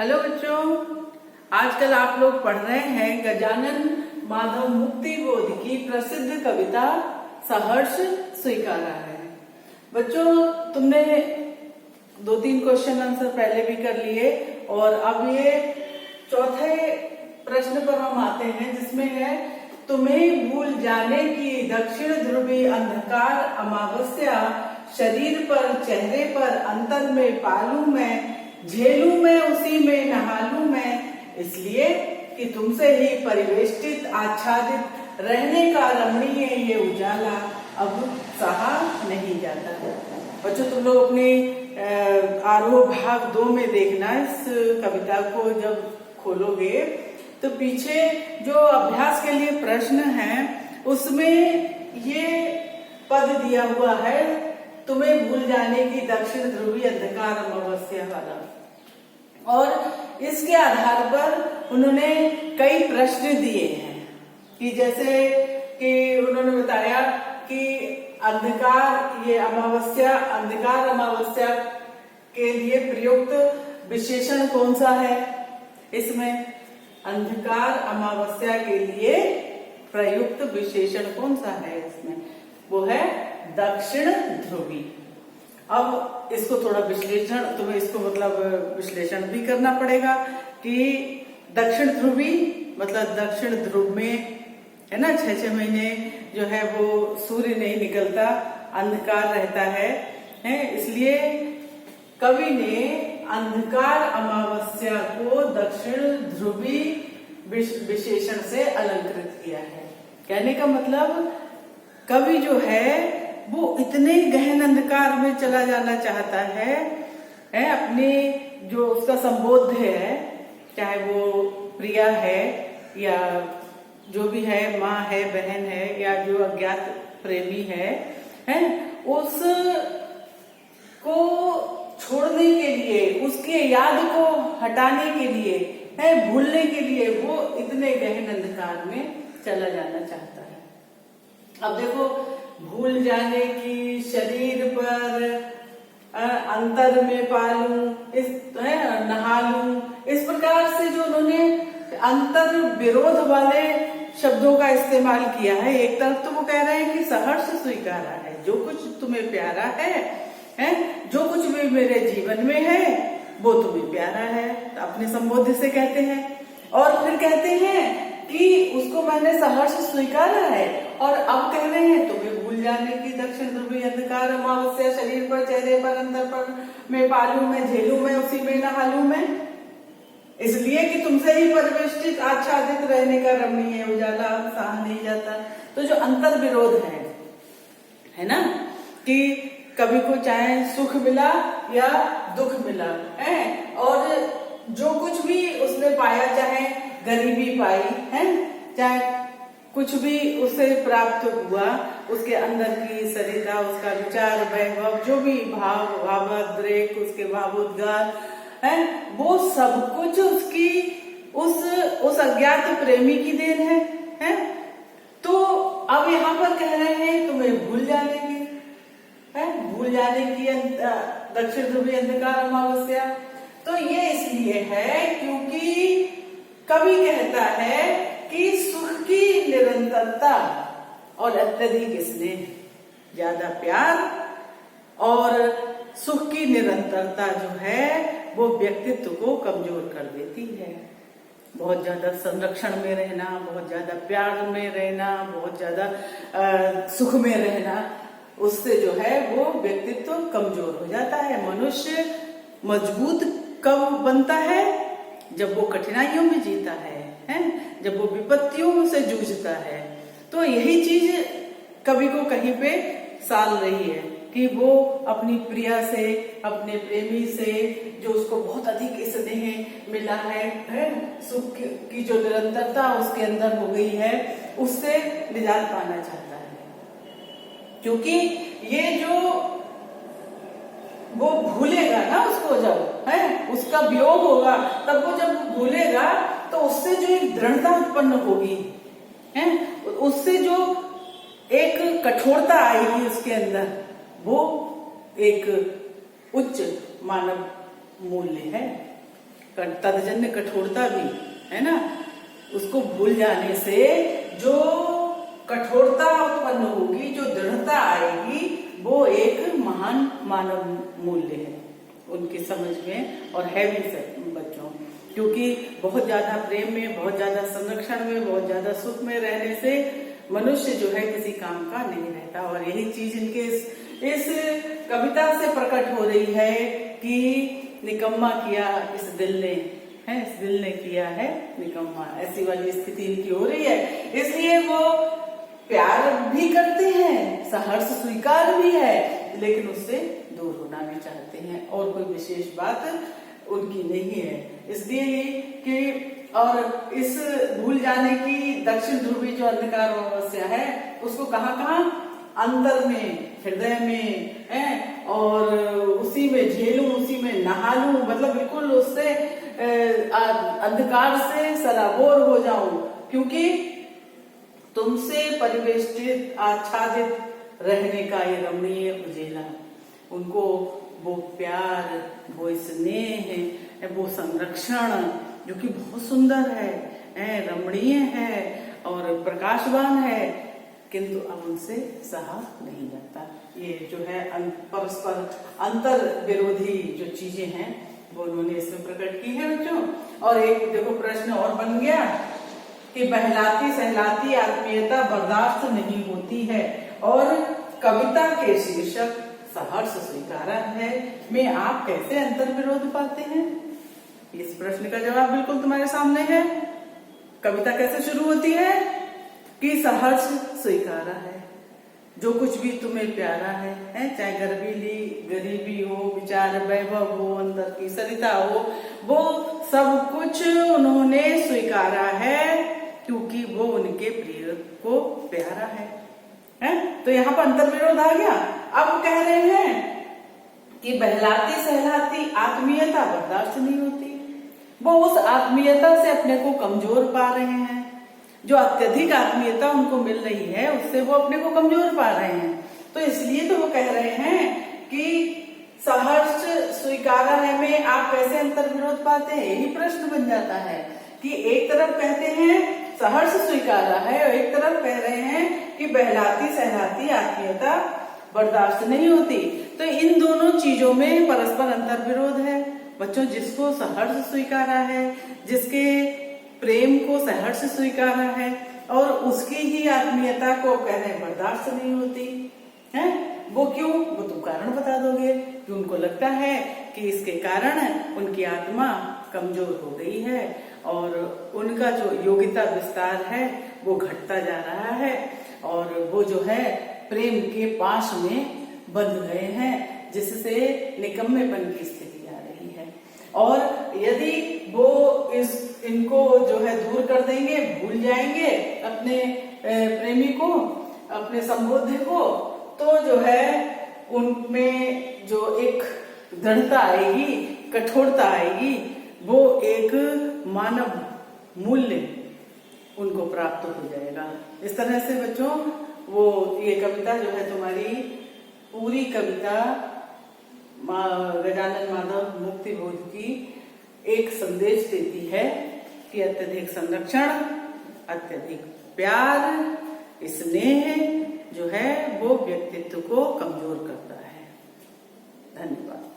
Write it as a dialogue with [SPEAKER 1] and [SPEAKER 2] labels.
[SPEAKER 1] Hello बच्चों, आजकल आप लोग पढ़ रहे हैं गजानन माधव मुक्तिबोध की प्रसिद्ध कविता सहर्ष स्वीकारा है। बच्चों, तुमने 2-3 क्वेश्चन आंसर पहले भी कर लिए और अब ये चौथे प्रश्न पर हम आते हैं, जिसमें है तुम्हें भूल जाने की दक्षिण ध्रुवी अंधकार अमावस्या, शरीर पर चेहरे पर अंतर में पालू मैं, झेलू मैं उसी में नहालू मैं, इसलिए कि तुमसे ही परिवेष्टित आच्छादित रहने का रमणीय ये उजाला अब सहा नहीं जाता। बच्चों, तुम लोग अपने आरोह भाग 2 में देखना, इस कविता को जब खोलोगे तो पीछे जो अभ्यास के लिए प्रश्न है उसमें ये पद दिया हुआ है, तुम्हें भूल जाने की दक्षिण ध्रुवी अंधकार अमावस्या वाला। और इसके आधार पर उन्होंने कई प्रश्न दिए हैं कि जैसे कि उन्होंने बताया कि अंधकार, ये अमावस्या, अंधकार अमावस्या के लिए प्रयुक्त विशेषण कौन सा है। इसमें अंधकार अमावस्या के लिए प्रयुक्त विशेषण कौन सा है, इसमें वो है दक्षिण ध्रुवी। अब इसको थोड़ा विश्लेषण, तुम्हें इसको मतलब विश्लेषण भी करना पड़ेगा कि दक्षिण ध्रुवी मतलब दक्षिण ध्रुव में है ना 6-6 महीने जो है वो सूर्य नहीं निकलता, अंधकार रहता है, इसलिए कवि ने अंधकार अमावस्या को दक्षिण ध्रुवी विशेषण से अलंकृत किया है। कहने का मतलब कवि जो है वो इतने गहन अंधकार में चला जाना चाहता है, अपने जो उसका संबोध है, चाहे वो प्रिया है या जो भी है, माँ है, बहन है, या जो अज्ञात प्रेमी है, उस को छोड़ने के लिए, उसके याद को हटाने के लिए, भूलने के लिए वो इतने गहन अंधकार में चला जाना चाहता है। अब देखो, भूल जाने की, शरीर पर अंतर में पालू, इस नहालू, इस प्रकार से जो उन्होंने अंतर विरोध वाले शब्दों का इस्तेमाल किया है। एक तरफ तो वो कह रहे हैं कि सहर्ष स्वीकारा है, जो कुछ तुम्हें प्यारा है, जो कुछ भी मेरे जीवन में है वो तुम्हें प्यारा है, तो अपने संबोध से कहते हैं। और फिर कहते हैं कि उसको मैंने सहर्ष स्वीकारा है, और अब कह रहे हैं तुम्हें भूल जाने की दक्षिण ध्रुवी अंधकार अमावस्या, शरीर पर चेहरे पर अंतर पर मैं पालू मैं, झेलू मैं उसी में नहालू मैं, इसलिए कि तुमसे ही परिवेष्टित आच्छादित रहने का रमणीय उजाला सहा नहीं जाता। तो जो अंतर विरोध है ना, कि कभी को चाहे सुख मिला या दुख मिला है, और जो कुछ भी उसने पाया, चाहे गरीबी पाई है, चाहे कुछ भी उसे प्राप्त हुआ, उसके अंदर की सरिता, उसका विचार वैभव, जो भी भावोद्रेक, उसके भावोद्गार है, वो सब कुछ उसकी उस अज्ञात प्रेमी की देन है। तो अब यहाँ पर कह रहे हैं तुम्हें भूल जाने की दक्षिण ध्रुवी अंधकार अमावस्या। तो ये इसलिए है क्योंकि कवि कहता है कि सुख की निरंतरता और अत्यधिक स्नेह, ज्यादा प्यार और सुख की निरंतरता जो है वो व्यक्तित्व को कमजोर कर देती है। बहुत ज्यादा संरक्षण में रहना, बहुत ज्यादा प्यार में रहना, बहुत ज्यादा सुख में रहना, उससे जो है वो व्यक्तित्व कमजोर हो जाता है। मनुष्य मजबूत कब बनता है? जब वो कठिनाइयों में जीता है, जब वो विपत्तियों से जूझता है। तो यही चीज कवि को कहीं पे साल रही है कि वो अपनी प्रिया से, अपने प्रेमी से, जो उसको बहुत अधिक स्नेह मिला है, सुख की जो निरंतरता उसके अंदर हो गई है, उससे निजात पाना चाहता है। क्योंकि ये जो वो भूलेगा ना उसको, जब उसका वियोग होगा, तब वो जब भूलेगा तो उससे जो एक दृढ़ता उत्पन्न होगी, उससे जो एक कठोरता आएगी उसके अंदर, वो एक उच्च मानव मूल्य है। तदजन्य कठोरता भी, है ना, उसको भूल जाने से जो कठोरता उत्पन्न होगी, जो दृढ़ता आएगी, वो एक महान मानव मूल्य है उनकी समझ में, और है भी बच्चों। क्योंकि बहुत ज्यादा प्रेम में, बहुत ज्यादा संरक्षण में, बहुत ज्यादा सुख में रहने से मनुष्य जो है किसी काम का नहीं रहता। और यही चीज इनके इस कविता से प्रकट हो रही है कि निकम्मा किया इस दिल ने, है, इस दिल ने किया है निकम्मा, ऐसी वाली स्थिति इनकी हो रही है। इसलिए वो प्यार भी करते हैं, सहर्ष स्वीकार भी है, लेकिन उससे दूर होना भी चाहते हैं, और कोई विशेष बात उनकी नहीं है। इसलिए कि और इस भूल जाने की दक्षिण ध्रुवी जो अंधकार अमावस्या है, उसको कहाँ कहाँ, अंतर में, हृदय में है, और उसी में झेलूं, उसी में नहा लूं, मतलब बिल्कुल उससे अंधकार से सराबोर हो जाऊं, क्योंकि तुमसे परिवेष्टित आच्छादित रहने का ये रमणीय उजेला, उनको वो प्यार, वो स्नेह, वो संरक्षण जो कि बहुत सुंदर है, रमणीय है और प्रकाशवान है, किंतु अब उनसे सहा नहीं जाता। ये जो है परस्पर अंतर विरोधी जो चीजें हैं वो उन्होंने इसमें प्रकट की है बच्चों। और एक देखो प्रश्न और बन गया कि बहलाती सहलाती आत्मीयता बर्दाश्त नहीं होती है, और कविता के शीर्षक सहर्ष स्वीकारा है में आप कैसे अंतर विरोध पाते हैं? इस प्रश्न का जवाब बिल्कुल तुम्हारे सामने है। कविता कैसे शुरू होती है कि सहर्ष स्वीकारा है, जो कुछ भी तुम्हें प्यारा है, चाहे गरीबी हो, विचार वैभव हो, अंदर की सरिता हो, वो सब कुछ उन्होंने स्वीकारा है, क्योंकि वो उनके प्रिय को प्यारा है। तो यहाँ पर अंतर विरोध आ गया। अब कह रहे हैं कि बहलाती सहलाती आत्मीयता बर्दाश्त नहीं होती, वो उस आत्मीयता से अपने को कमजोर पा रहे हैं, जो अत्यधिक आत्मीयता उनको मिल रही है उससे वो अपने को कमजोर पा रहे हैं। तो इसलिए तो वो कह रहे हैं कि सहर्ष स्वीकारा है में आप कैसे अंतर विरोध पाते हैं। यही प्रश्न बन जाता है कि एक तरफ कहते हैं सहर्ष स्वीकारा है, और एक तरफ कह रहे हैं कि बहलाती सहलाती आत्मीयता बर्दाश्त नहीं होती। तो इन दोनों चीजों में परस्पर अंतर विरोध है बच्चों। जिसको सहर्ष स्वीकारा है, जिसके प्रेम को सहर्ष स्वीकारा है, और उसकी ही आत्मीयता को कह रहे हैं बर्दाश्त नहीं होती है, वो क्यों? वो तुम कारण बता दोगे कि उनको लगता है कि इसके कारण उनकी आत्मा कमजोर हो गई है, और उनका जो योग्यता विस्तार है वो घटता जा रहा है, और वो जो है प्रेम के पाश में बंध गए हैं, जिससे निकम्मेपन की स्थिति आ रही है। और यदि वो इनको जो है दूर कर देंगे, भूल जाएंगे अपने प्रेमी को, अपने संबोध्य को, तो जो है उनमें जो एक दृढ़ता आएगी, कठोरता आएगी, वो एक मानव मूल्य उनको प्राप्त हो जाएगा। इस तरह से बच्चों वो ये कविता जो है तुम्हारी पूरी कविता गजानन माधव मुक्ति बोध की एक संदेश देती है कि अत्यधिक संरक्षण, अत्यधिक प्यार, स्नेह जो है वो व्यक्तित्व को कमजोर करता है। धन्यवाद।